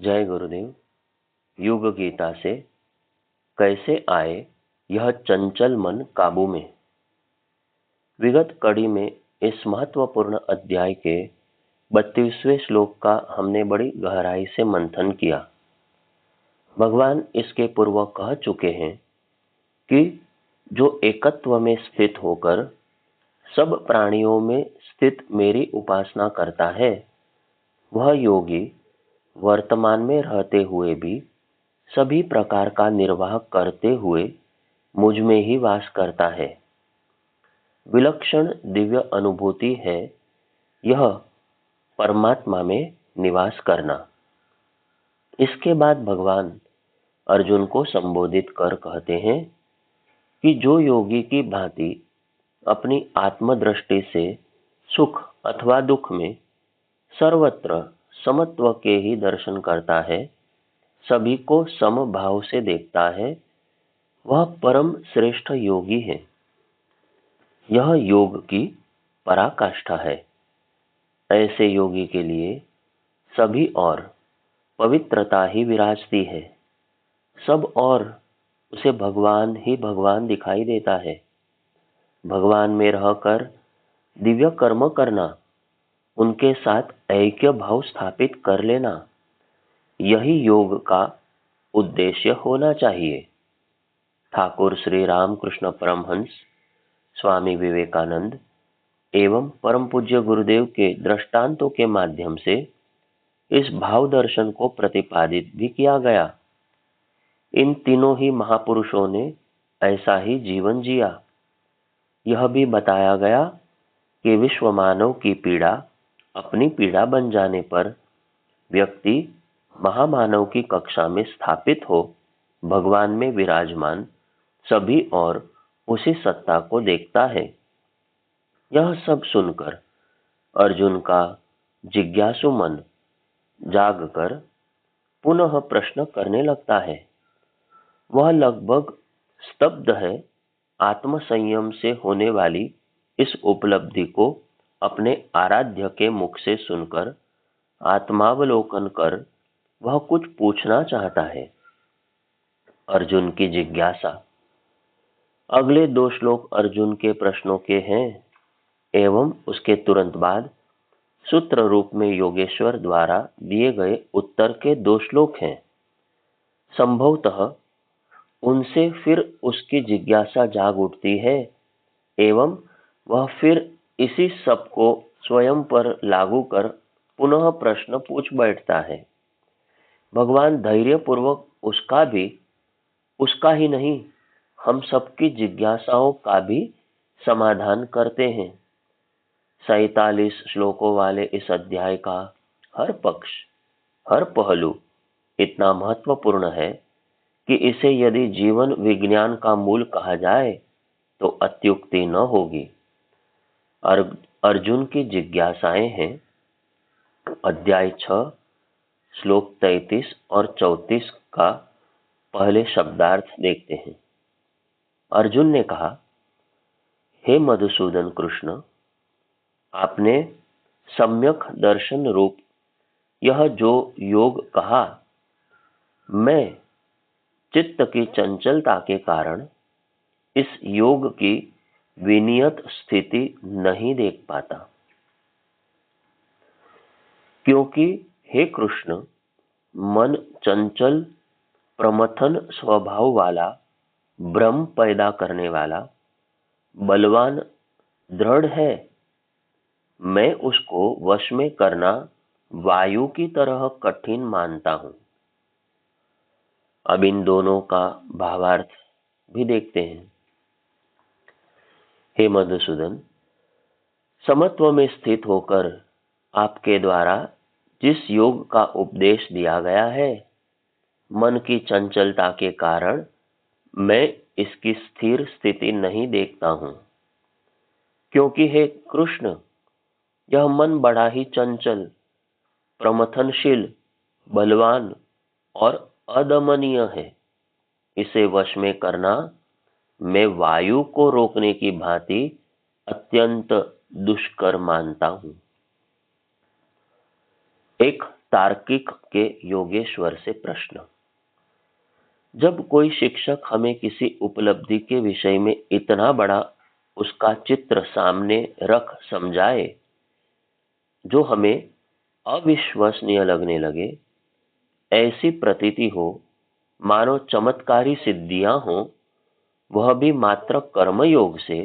जय गुरुदेव। युग गीता से कैसे आए यह चंचल मन काबू में। विगत कड़ी में इस महत्वपूर्ण अध्याय के 32वें श्लोक का हमने बड़ी गहराई से मंथन किया। भगवान इसके पूर्व कह चुके हैं कि जो एकत्व में स्थित होकर सब प्राणियों में स्थित मेरी उपासना करता है, वह योगी वर्तमान में रहते हुए भी सभी प्रकार का निर्वाह करते हुए मुझ में ही वास करता है। विलक्षण दिव्य अनुभूति है यह परमात्मा में निवास करना। इसके बाद भगवान अर्जुन को संबोधित कर कहते हैं कि जो योगी की भांति अपनी आत्मदृष्टि से सुख अथवा दुख में सर्वत्र समत्व के ही दर्शन करता है, सभी को समभाव से देखता है, वह परम श्रेष्ठ योगी है। यह योग की पराकाष्ठा है। ऐसे योगी के लिए सभी और पवित्रता ही विराजती है। सब और उसे भगवान ही भगवान दिखाई देता है। भगवान में रहकर दिव्य कर्म करना, उनके साथ ऐक्य भाव स्थापित कर लेना, यही योग का उद्देश्य होना चाहिए। ठाकुर श्री रामकृष्ण परमहंस स्वामी विवेकानंद एवं परम पूज्य गुरुदेव के दृष्टांतों के माध्यम से इस भाव दर्शन को प्रतिपादित भी किया गया। इन तीनों ही महापुरुषों ने ऐसा ही जीवन जिया। यह भी बताया गया कि विश्व मानव की पीड़ा अपनी पीड़ा बन जाने पर व्यक्ति महामानव की कक्षा में स्थापित हो भगवान में विराजमान सभी और उसी सत्ता को देखता है। यह सब सुनकर अर्जुन का जिज्ञासु मन जागकर पुनः प्रश्न करने लगता है। वह लगभग स्तब्ध है आत्मसंयम से होने वाली इस उपलब्धि को अपने आराध्य के मुख से सुनकर आत्मावलोकन कर वह कुछ पूछना चाहता है। अर्जुन की जिज्ञासा। अगले 2 श्लोक अर्जुन के प्रश्नों के हैं एवं उसके तुरंत बाद सूत्र रूप में योगेश्वर द्वारा दिए गए उत्तर के 2 श्लोक हैं। संभवतः उनसे फिर उसकी जिज्ञासा जाग उठती है एवं वह फिर इसी सब को स्वयं पर लागू कर पुनः प्रश्न पूछ बैठता है। भगवान धैर्यपूर्वक उसका ही नहीं, हम सबकी जिज्ञासाओं का भी समाधान करते हैं। 47 श्लोकों वाले इस अध्याय का हर पक्ष, हर पहलू इतना महत्वपूर्ण है कि इसे यदि जीवन विज्ञान का मूल कहा जाए तो अत्युक्ति न होगी। अर्जुन की जिज्ञासाएं हैं। अध्याय 6 श्लोक 33 और 34 का पहले शब्दार्थ देखते हैं। अर्जुन ने कहा, हे मधुसूदन कृष्ण, आपने सम्यक दर्शन रूप यह जो योग कहा, मैं चित्त की चंचलता के कारण इस योग की विनियत स्थिति नहीं देख पाता। क्योंकि हे कृष्ण, मन चंचल प्रमथन स्वभाव वाला, भ्रम पैदा करने वाला, बलवान दृढ़ है। मैं उसको वश में करना वायु की तरह कठिन मानता हूं। अब इन दोनों का भावार्थ भी देखते हैं। हे मधुसूदन, समत्व में स्थित होकर आपके द्वारा जिस योग का उपदेश दिया गया है, मन की चंचलता के कारण मैं इसकी स्थिर स्थिति नहीं देखता हूं। क्योंकि हे कृष्ण, यह मन बड़ा ही चंचल, प्रमथनशील, बलवान और अदमनीय है। इसे वश में करना मैं वायु को रोकने की भांति अत्यंत दुष्कर मानता हूं। एक तार्किक के योगेश्वर से प्रश्न। जब कोई शिक्षक हमें किसी उपलब्धि के विषय में इतना बड़ा उसका चित्र सामने रख समझाए जो हमें अविश्वसनीय लगने लगे, ऐसी प्रतीति हो मानो चमत्कारी सिद्धियां हो, वह भी मात्र कर्मयोग से,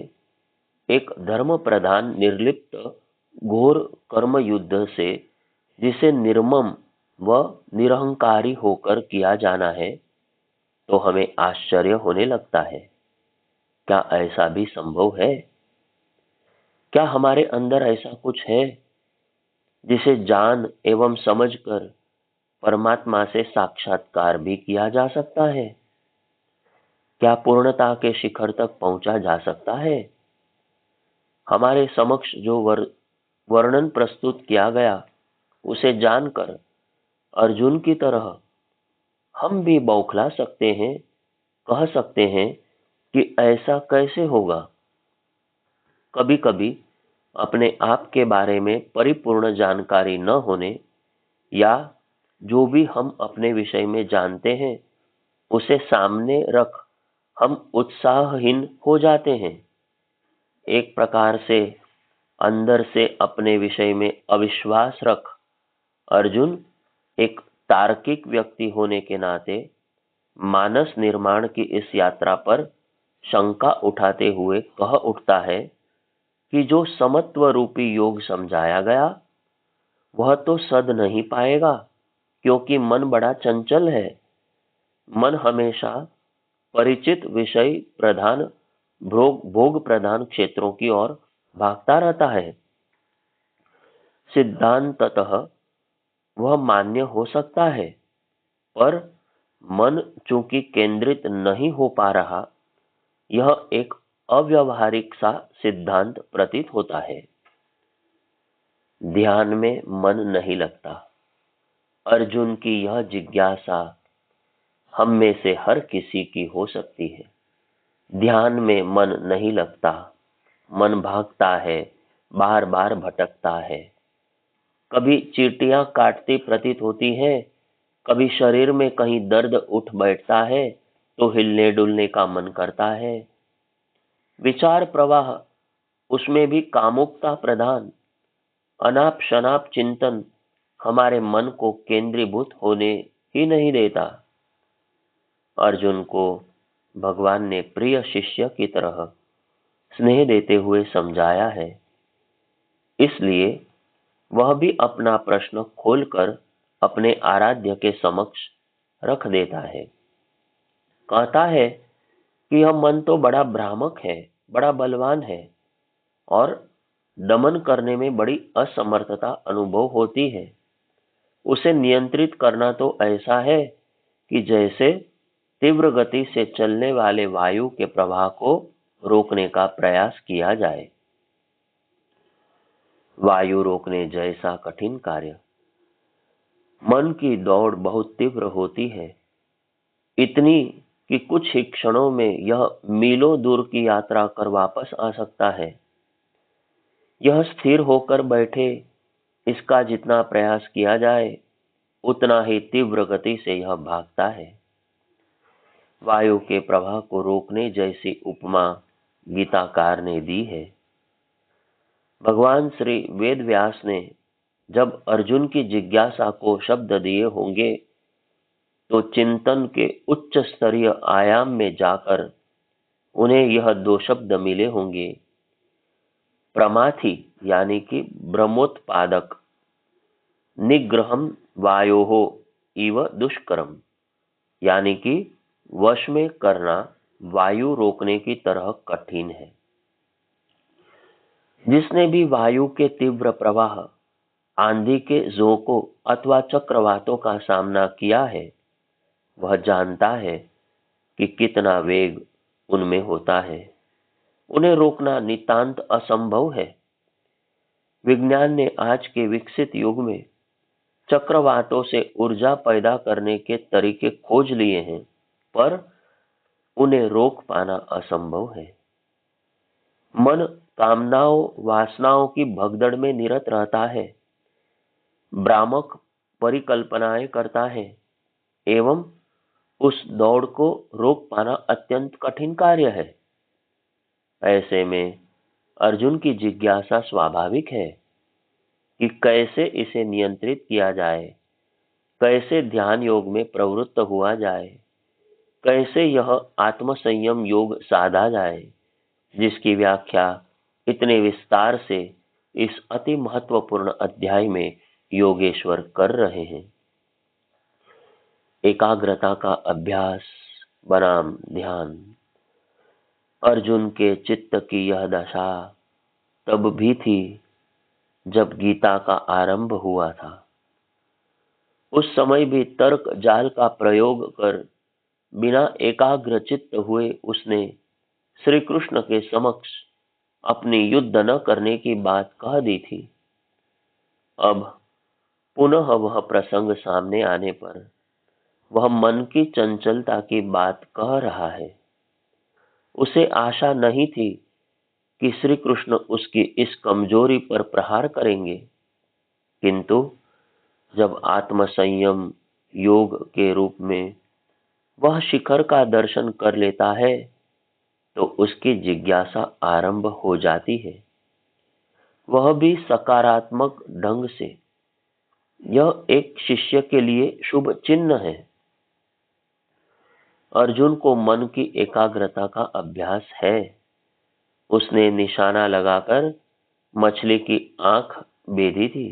एक धर्म प्रधान निर्लिप्त घोर कर्म युद्ध से जिसे निर्मम व निरहंकारी होकर किया जाना है, तो हमें आश्चर्य होने लगता है। क्या ऐसा भी संभव है? क्या हमारे अंदर ऐसा कुछ है जिसे जान एवं समझकर परमात्मा से साक्षात्कार भी किया जा सकता है? क्या पूर्णता के शिखर तक पहुंचा जा सकता है? हमारे समक्ष जो वर्णन प्रस्तुत किया गया, उसे जानकर अर्जुन की तरह हम भी बौखला सकते हैं, कह सकते हैं कि ऐसा कैसे होगा। कभी कभी अपने आप के बारे में परिपूर्ण जानकारी न होने या जो भी हम अपने विषय में जानते हैं उसे सामने रख हम उत्साहहीन हो जाते हैं। एक प्रकार से अंदर से अपने विषय में अविश्वास रख अर्जुन एक तार्किक व्यक्ति होने के नाते मानस निर्माण की इस यात्रा पर शंका उठाते हुए कह उठता है कि जो समत्व रूपी योग समझाया गया वह तो सद नहीं पाएगा, क्योंकि मन बड़ा चंचल है। मन हमेशा परिचित विषय प्रधान भोग प्रधान क्षेत्रों की ओर भागता रहता है। सिद्धांततः वह मान्य हो सकता है, पर मन चूंकि केंद्रित नहीं हो पा रहा, यह एक अव्यावहारिक सा सिद्धांत प्रतीत होता है। ध्यान में मन नहीं लगता। अर्जुन की यह जिज्ञासा हम में से हर किसी की हो सकती है। ध्यान में मन नहीं लगता, मन भागता है, बार बार भटकता है। कभी चींटियां काटती प्रतीत होती है, कभी शरीर में कहीं दर्द उठ बैठता है तो हिलने डुलने का मन करता है। विचार प्रवाह, उसमें भी कामुकता प्रधान, अनाप शनाप चिंतन हमारे मन को केंद्रीभूत होने ही नहीं देता। अर्जुन को भगवान ने प्रिय शिष्य की तरह स्नेह देते हुए समझाया है, इसलिए वह भी अपना प्रश्न खोलकर अपने आराध्य के समक्ष रख देता है। कहता है कि यह मन तो बड़ा भ्रामक है, बड़ा बलवान है और दमन करने में बड़ी असमर्थता अनुभव होती है। उसे नियंत्रित करना तो ऐसा है कि जैसे तीव्र गति से चलने वाले वायु के प्रवाह को रोकने का प्रयास किया जाए। वायु रोकने जैसा कठिन कार्य। मन की दौड़ बहुत तीव्र होती है, इतनी कि कुछ ही क्षणों में यह मीलों दूर की यात्रा कर वापस आ सकता है। यह स्थिर होकर बैठे, इसका जितना प्रयास किया जाए उतना ही तीव्र गति से यह भागता है। वायु के प्रवाह को रोकने जैसी उपमा गीताकार ने दी है। भगवान श्री वेद व्यास ने जब अर्जुन की जिज्ञासा को शब्द दिए होंगे तो चिंतन के उच्च स्तरीय आयाम में जाकर उन्हें यह दो शब्द मिले होंगे, प्रमाथि यानी कि ब्रह्मोत्पादक, निग्रहम वायोहो इव दुष्करम, यानी कि वश में करना वायु रोकने की तरह कठिन है। जिसने भी वायु के तीव्र प्रवाह, आंधी के झोंकों अथवा चक्रवातों का सामना किया है, वह जानता है कि कितना वेग उनमें होता है। उन्हें रोकना नितांत असंभव है। विज्ञान ने आज के विकसित युग में चक्रवातों से ऊर्जा पैदा करने के तरीके खोज लिए हैं, पर उन्हें रोक पाना असंभव है। मन कामनाओं वासनाओं की भगदड़ में निरत रहता है। भ्रामक परिकल्पनाएं करता है एवं उस दौड़ को रोक पाना अत्यंत कठिन कार्य है। ऐसे में अर्जुन की जिज्ञासा स्वाभाविक है कि कैसे इसे नियंत्रित किया जाए, कैसे ध्यान योग में प्रवृत्त हुआ जाए, कैसे यह आत्म संयम योग साधा जाए, जिसकी व्याख्या इतने विस्तार से इस अति महत्वपूर्ण अध्याय में योगेश्वर कर रहे हैं। एकाग्रता का अभ्यास बनाम ध्यान। अर्जुन के चित्त की यह दशा तब भी थी जब गीता का आरंभ हुआ था। उस समय भी तर्क जाल का प्रयोग कर बिना एकाग्र चित्त हुए उसने श्री कृष्ण के समक्ष अपनी युद्ध न करने की बात कह दी थी। अब पुनः वह प्रसंग सामने आने पर वह मन की चंचलता की बात कह रहा है। उसे आशा नहीं थी कि श्री कृष्ण उसकी इस कमजोरी पर प्रहार करेंगे, किंतु जब आत्म संयम योग के रूप में वह शिखर का दर्शन कर लेता है तो उसकी जिज्ञासा आरंभ हो जाती है, वह भी सकारात्मक ढंग से। यह एक शिष्य के लिए शुभ चिन्ह है। अर्जुन को मन की एकाग्रता का अभ्यास है। उसने निशाना लगाकर मछली की आंख बेधी थी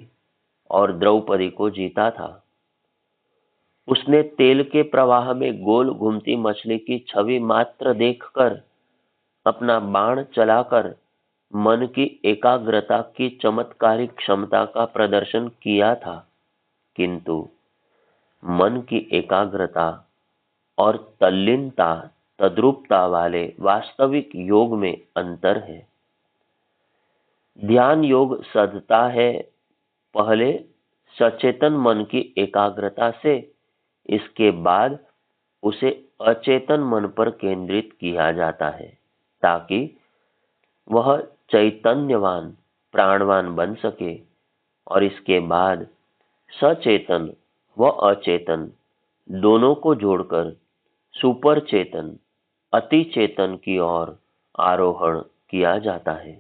और द्रौपदी को जीता था। उसने तेल के प्रवाह में गोल घूमती मछली की छवि मात्र देखकर अपना बाण चलाकर मन की एकाग्रता की चमत्कारिक क्षमता का प्रदर्शन किया था, किंतु मन की एकाग्रता और तल्लीनता तद्रूपता वाले वास्तविक योग में अंतर है। ध्यान योग सधता है पहले सचेतन मन की एकाग्रता से, इसके बाद उसे अचेतन मन पर केंद्रित किया जाता है ताकि वह चैतन्यवान प्राणवान बन सके, और इसके बाद सचेतन व अचेतन दोनों को जोड़कर सुपर चेतन अति चेतन की ओर आरोहण किया जाता है।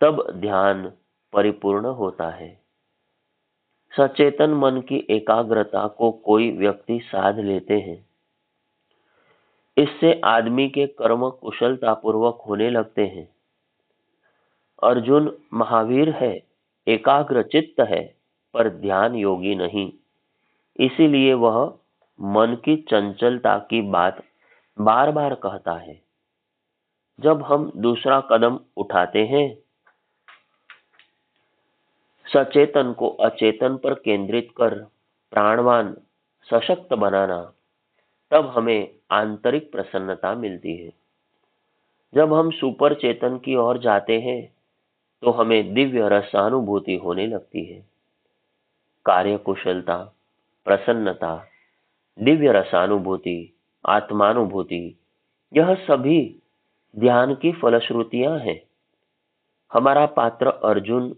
तब ध्यान परिपूर्ण होता है। सचेतन मन की एकाग्रता को कोई व्यक्ति साध लेते हैं। इससे आदमी के कर्म कुशलता पूर्वक होने लगते हैं। अर्जुन महावीर है, एकाग्र चित्त है, पर ध्यान योगी नहीं। इसीलिए वह मन की चंचलता की बात बार बार कहता है। जब हम दूसरा कदम उठाते हैं, सचेतन को अचेतन पर केंद्रित कर प्राणवान सशक्त बनाना, तब हमें आंतरिक प्रसन्नता मिलती है। जब हम सुपर चेतन की ओर जाते हैं तो हमें दिव्य रसानुभूति होने लगती है। कार्य कुशलता, प्रसन्नता, दिव्य रसानुभूति, आत्मानुभूति, यह सभी ध्यान की फलश्रुतियां हैं। हमारा पात्र अर्जुन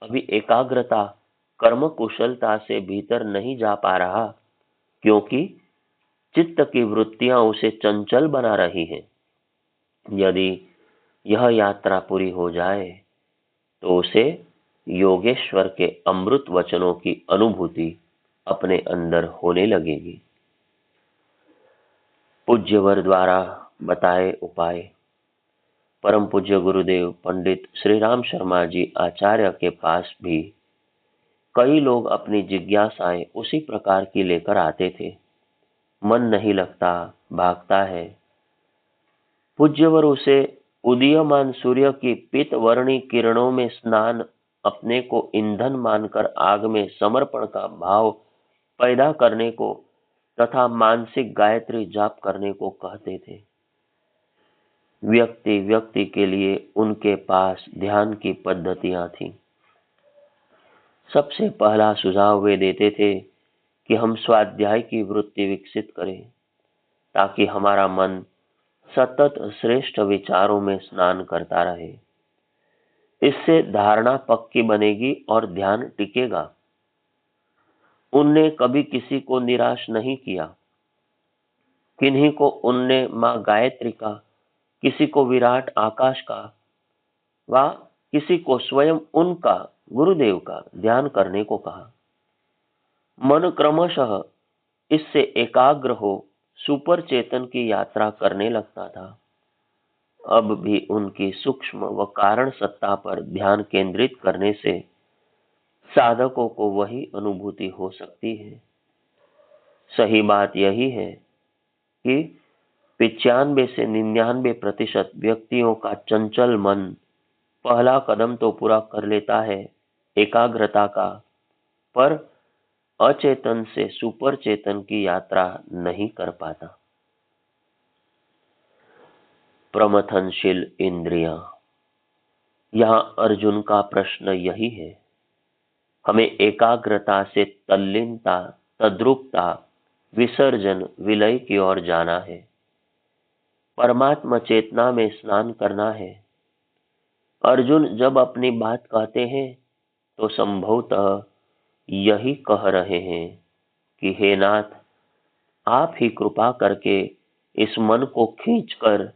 अभी एकाग्रता कर्म कुशलता से भीतर नहीं जा पा रहा, क्योंकि चित्त की वृत्तियां उसे चंचल बना रही हैं। यदि यह यात्रा पूरी हो जाए तो उसे योगेश्वर के अमृत वचनों की अनुभूति अपने अंदर होने लगेगी। पूज्यवर द्वारा बताए उपाय। परम पूज्य गुरुदेव पंडित श्री राम शर्मा जी आचार्य के पास भी कई लोग अपनी जिज्ञासाएं उसी प्रकार की लेकर आते थे। मन नहीं लगता, भागता है। पूज्यवर उसे उदीयमान सूर्य की पीत वर्णी किरणों में स्नान, अपने को ईंधन मानकर आग में समर्पण का भाव पैदा करने को तथा मानसिक गायत्री जाप करने को कहते थे। व्यक्ति व्यक्ति के लिए उनके पास ध्यान की पद्धतियां थीं। सबसे पहला सुझाव वे देते थे कि हम स्वाध्याय की वृत्ति विकसित करें, ताकि हमारा मन सतत श्रेष्ठ विचारों में स्नान करता रहे। इससे धारणा पक्की बनेगी और ध्यान टिकेगा। उनने कभी किसी को निराश नहीं किया। किन्हीं को उनने माँ गायत्री का, किसी को विराट आकाश का, व किसी को स्वयं उनका गुरुदेव का ध्यान करने को कहा। मन क्रमशः इससे एकाग्र हो सुपर चेतन की यात्रा करने लगता था। अब भी उनकी सूक्ष्म व कारण सत्ता पर ध्यान केंद्रित करने से साधकों को वही अनुभूति हो सकती है। सही बात यही है कि 95 से 99% व्यक्तियों का चंचल मन पहला कदम तो पूरा कर लेता है एकाग्रता का, पर अचेतन से सुपर चेतन की यात्रा नहीं कर पाता। प्रमथनशील इंद्रियां, यहाँ अर्जुन का प्रश्न यही है। हमें एकाग्रता से तल्लीनता, तद्रुपता, विसर्जन, विलय की ओर जाना है। परमात्मा चेतना में स्नान करना है। अर्जुन जब अपनी बात कहते हैं तो संभवतः यही कह रहे हैं कि हे नाथ, आप ही कृपा करके इस मन को खींचकर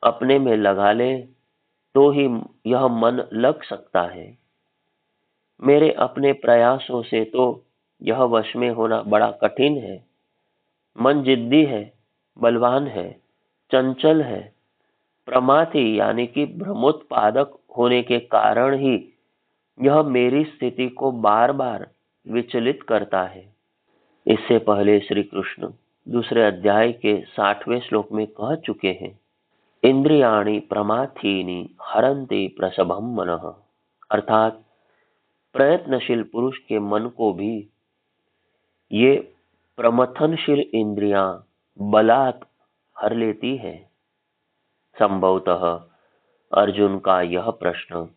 अपने में लगा ले, तो ही यह मन लग सकता है। मेरे अपने प्रयासों से तो यह वश में होना बड़ा कठिन है। मन जिद्दी है, बलवान है, चंचल है, प्रमाथी यानी कि भ्रमोत्पादक होने के कारण ही यह मेरी स्थिति को बार बार विचलित करता है। इससे पहले श्री कृष्ण दूसरे अध्याय के 60वें श्लोक में कह चुके हैं, इंद्रियाणि प्रमाथीनि हरन्ति प्रसभम मनः, अर्थात प्रयत्नशील पुरुष के मन को भी ये प्रमथनशील इंद्रियां बलात् हर लेती है। संभवतः अर्जुन का यह प्रश्न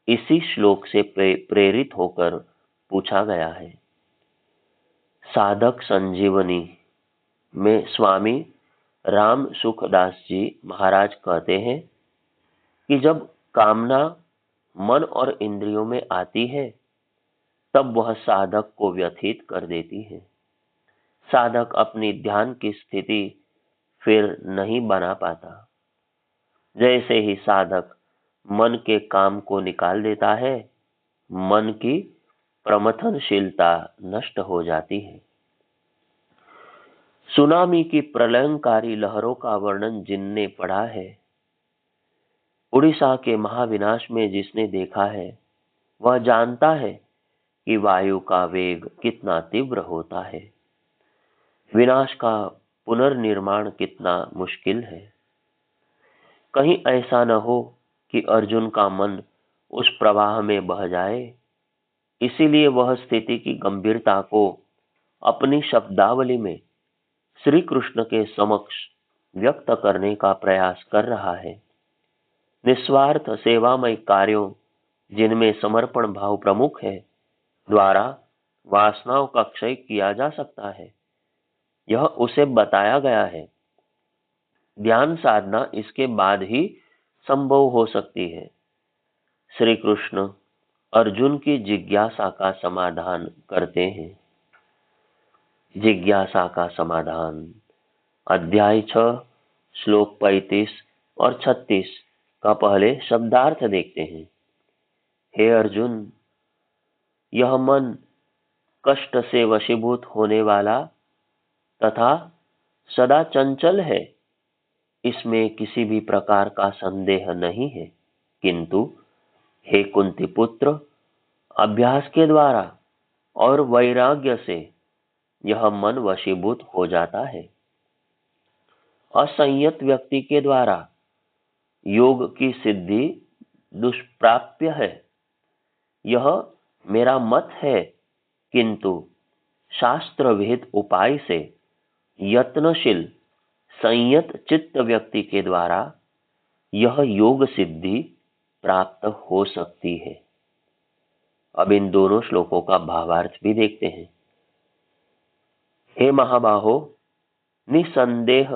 इसी श्लोक से प्रेरित होकर पूछा गया है। साधक संजीवनी में स्वामी राम सुखदास जी महाराज कहते हैं कि जब कामना मन और इंद्रियों में आती है तब वह साधक को व्यथित कर देती है। साधक अपनी ध्यान की स्थिति फिर नहीं बना पाता। जैसे ही साधक मन के काम को निकाल देता है, मन की प्रमथनशीलता नष्ट हो जाती है। सुनामी की प्रलयंकारी लहरों का वर्णन जिनने पढ़ा है, उड़ीसा के महाविनाश में जिसने देखा है, वह जानता है कि वायु का वेग कितना तीव्र होता है, विनाश का पुनर्निर्माण कितना मुश्किल है। कहीं ऐसा न हो कि अर्जुन का मन उस प्रवाह में बह जाए। इसीलिए वह स्थिति की गंभीरता को अपनी शब्दावली में श्री कृष्ण के समक्ष व्यक्त करने का प्रयास कर रहा है। निस्वार्थ सेवामय कार्यों जिनमें समर्पण भाव प्रमुख है द्वारा वासनाओं का क्षय किया जा सकता है, यह उसे बताया गया है। ध्यान साधना इसके बाद ही संभव हो सकती है। श्री कृष्ण अर्जुन की जिज्ञासा का समाधान करते हैं। जिज्ञासा का समाधान अध्याय 6 श्लोक 35 और 36 का पहले शब्दार्थ देखते हैं। हे अर्जुन, यह मन कष्ट से वशीभूत होने वाला तथा सदा चंचल है, इसमें किसी भी प्रकार का संदेह नहीं है। किंतु हे कुंती पुत्र, अभ्यास के द्वारा और वैराग्य से यह मन वशीभूत हो जाता है। असंयत व्यक्ति के द्वारा योग की सिद्धि दुष्प्राप्य है, यह मेरा मत है। किंतु शास्त्र विहित उपाय से यत्नशील संयत चित्त व्यक्ति के द्वारा यह योग सिद्धि प्राप्त हो सकती है। अब इन दोनों श्लोकों का भावार्थ भी देखते हैं। हे महाबाहो, निसंदेह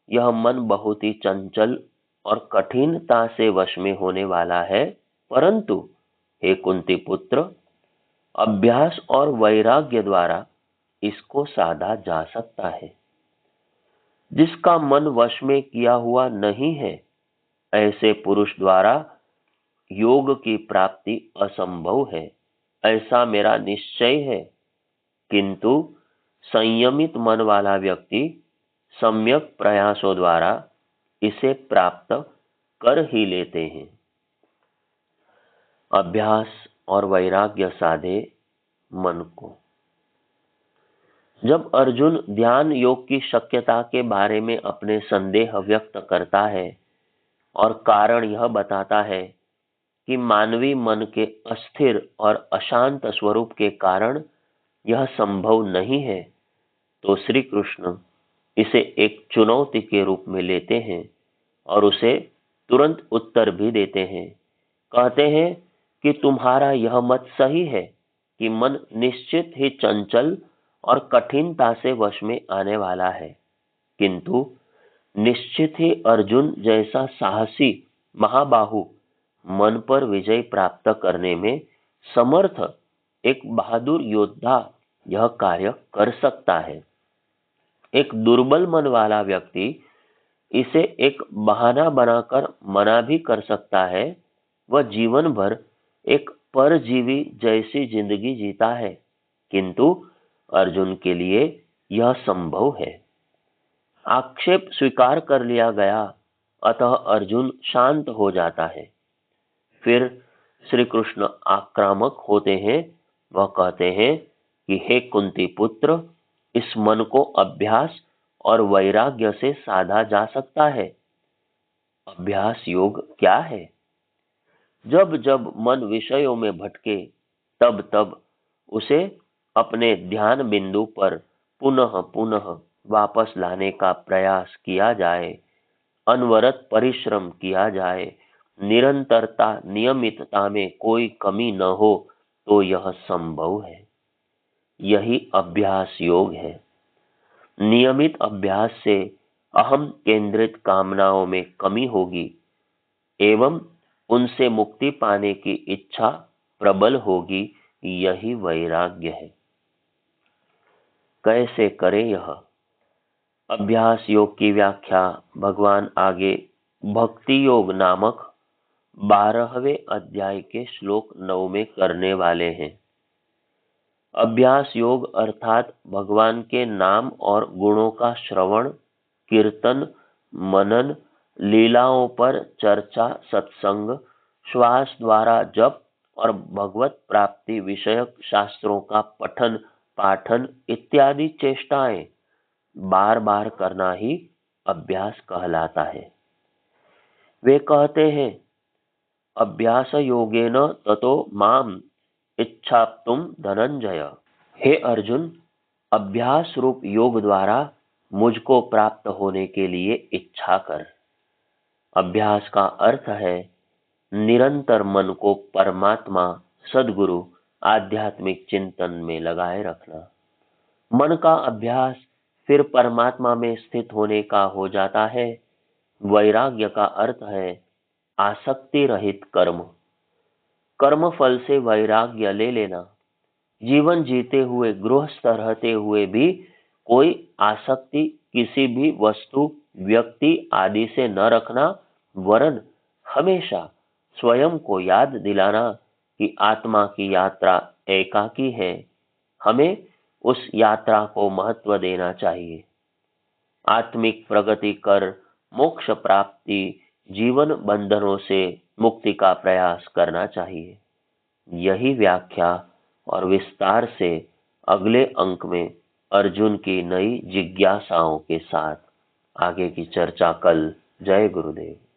यह मन बहुत ही चंचल और कठिनता से वश में होने वाला है, परंतु हे कुंती पुत्र, अभ्यास और वैराग्य द्वारा इसको साधा जा सकता है। जिसका मन वश में किया हुआ नहीं है, ऐसे पुरुष द्वारा योग की प्राप्ति असंभव है, ऐसा मेरा निश्चय है। किंतु संयमित मन वाला व्यक्ति सम्यक प्रयासों द्वारा इसे प्राप्त कर ही लेते हैं। अभ्यास और वैराग्य साधे मन को। जब अर्जुन ध्यान योग की शक्यता के बारे में अपने संदेह व्यक्त करता है और कारण यह बताता है कि मानवी मन के अस्थिर और अशांत स्वरूप के कारण यह संभव नहीं है, तो श्री कृष्ण इसे एक चुनौती के रूप में लेते हैं और उसे तुरंत उत्तर भी देते हैं। कहते हैं कि तुम्हारा यह मत सही है कि मन निश्चित ही चंचल और कठिनता से वश में आने वाला है, किंतु निश्चित ही अर्जुन जैसा साहसी महाबाहु मन पर विजय प्राप्त करने में समर्थ एक बहादुर योद्धा यह कार्य कर सकता है। एक दुर्बल मन वाला व्यक्ति इसे एक बहाना बनाकर मना भी कर सकता है। वह जीवन भर एक परजीवी जैसी जिंदगी जीता है, किंतु अर्जुन के लिए यह संभव है। आक्षेप स्वीकार कर लिया गया, अतः अर्जुन शांत हो जाता है। फिर श्री कृष्ण आक्रामक होते हैं। वह कहते हैं कि हे कुंती पुत्र, इस मन को अभ्यास और वैराग्य से साधा जा सकता है। अभ्यास योग क्या है? जब जब मन विषयों में भटके, तब तब उसे अपने ध्यान बिंदु पर पुनः पुनः वापस लाने का प्रयास किया जाए, अनवरत परिश्रम किया जाए, निरंतरता नियमितता में कोई कमी न हो, तो यह संभव है। यही अभ्यास योग है। नियमित अभ्यास से अहम केंद्रित कामनाओं में कमी होगी एवं उनसे मुक्ति पाने की इच्छा प्रबल होगी। यही वैराग्य है। कैसे करें यह? अभ्यास योग की व्याख्या भगवान आगे भक्ति योग नामक 12वें अध्याय के श्लोक 9 में करने वाले हैं। अभ्यास योग अर्थात भगवान के नाम और गुणों का श्रवण, कीर्तन, मनन, लीलाओं पर चर्चा, सत्संग, श्वास द्वारा जप और भगवत प्राप्ति विषयक शास्त्रों का पठन पाठन इत्यादि चेष्टाएं बार बार करना ही अभ्यास कहलाता है। वे कहते हैं, अभ्यास योगेन ततो माम इच्छाप्तुम धनंजय। हे अर्जुन, अभ्यास रूप योग द्वारा मुझको प्राप्त होने के लिए इच्छा कर। अभ्यास का अर्थ है निरंतर मन को परमात्मा, सद्गुरु, आध्यात्मिक चिंतन में लगाए रखना। मन का अभ्यास फिर परमात्मा में स्थित होने का हो जाता है। वैराग्य का अर्थ है आसक्ति रहित कर्म। कर्म फल से वैराग्य ले लेना। जीवन जीते हुए, गृहस्थ रहते हुए भी कोई आसक्ति किसी भी वस्तु, व्यक्ति आदि से न रखना, वरन हमेशा स्वयं को याद दिलाना कि आत्मा की यात्रा एकाकी है। हमें उस यात्रा को महत्व देना चाहिए। आत्मिक प्रगति कर मोक्ष प्राप्ति, जीवन बंधनों से मुक्ति का प्रयास करना चाहिए। यही व्याख्या और विस्तार से अगले अंक में अर्जुन की नई जिज्ञासाओं के साथ आगे की चर्चा कल। जय गुरुदेव।